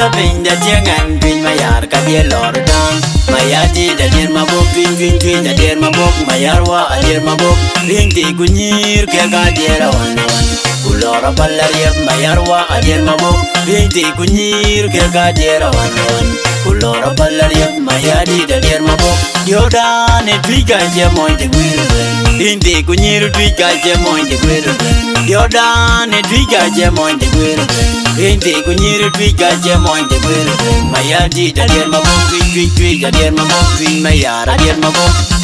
la pinda jangan pin mayar kadia lordan mayadi da dir mabok pin pin pin da dir mabok mayarwa adir mabok rinti kunyir ke kadia wan kulora balariya mayarwa adir mabok rinti kunyir ke kadia wan kulora balariya mayadi da dir mabok yodan e twiga je monte gwirwe rinti kunyir twiga je monte gwirwe yodan e twiga je monte gwirwe rinti kunyir twiga je monte gwirwe mayadi da dir mabok twiga dir mabok mayara dir mabok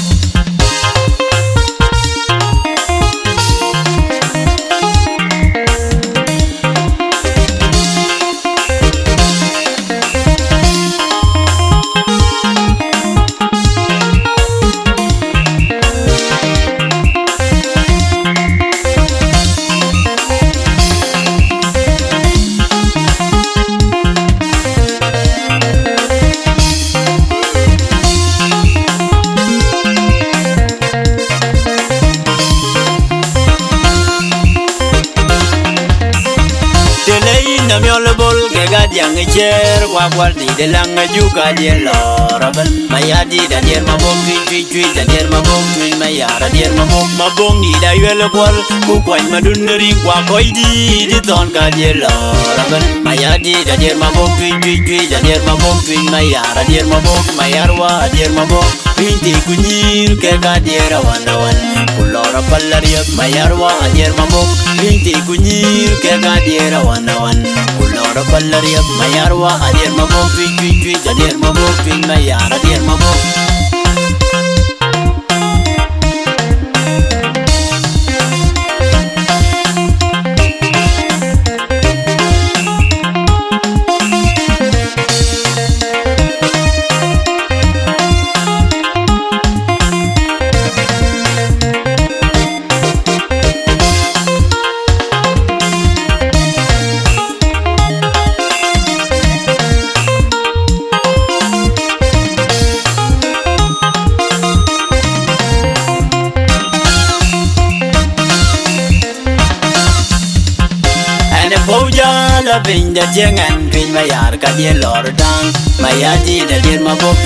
bol ke gadiang cher kwa kwaldi de langa juga dia lorabel mayadi da der mabong twi da der mabong twi mayara der mabong ni da yelo kwal ku kwan madundari kwa koidi di ton ka dia lorabel mayadi da der mabong twi da der mabong twi mayara der mabong mayarwa der mabong pinti kunyir ke gadiera wanawan kulora pallariya mayarwa der mabong pinti kunyir ke gadiera wanawan kulora pallariya mayarwa adir mabok twi adir mabok twi mayara adir mabok la pinda jangan pin mayar kadia lordan mayadi da dir mabok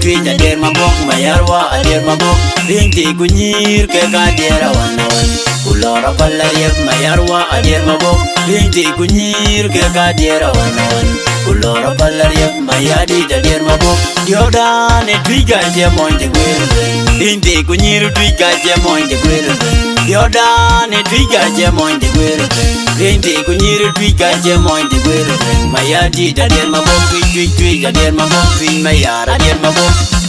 twi da dir mabok mayarwa adir mabok rinti kunyir ke kadia wanawan kulora pallariya mayarwa adir mabok rinti kunyir ke kadia wanawan kulora pallariya mayadi da dir mabok yodan e twiga je monte gwirwe rinti kunyir twiga je monte gwirwe yodan e twiga je monte gwirwe rinti kunyir twiga je monte gwirwe mayadi da dir mabok twi da dir mabok twi mayara dir mabok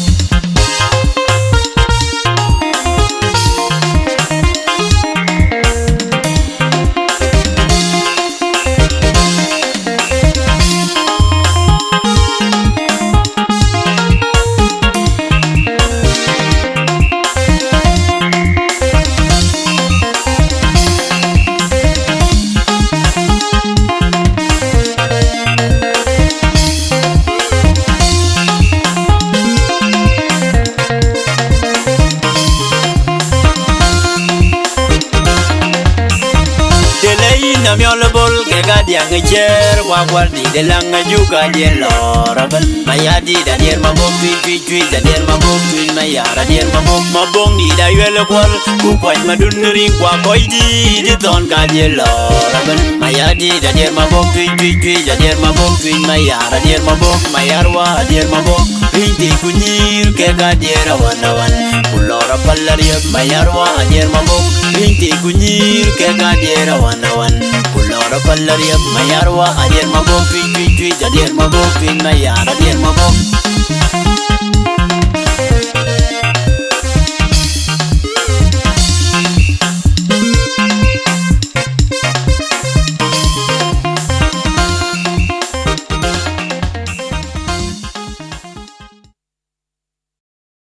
Miol bol ke gadiang cher kwa kwaldi de langa juga dia lorabel mayadi da der mabok twi da der mabok twi mayara der mabong ni da yelo kwal ku kwan madunri kwa koidi di ton ka dia lorabel mayadi da der mabok twi da der mabok twi mayara der mabok mayarwa der mabok rinti kunyir ke gadiera wanawan kulora pallariya mayarwa der mabok rinti kunyir ke gadiera wanawan kulora pallariya mayarwa adir mabok twi adir mabok twi mayara adir mabok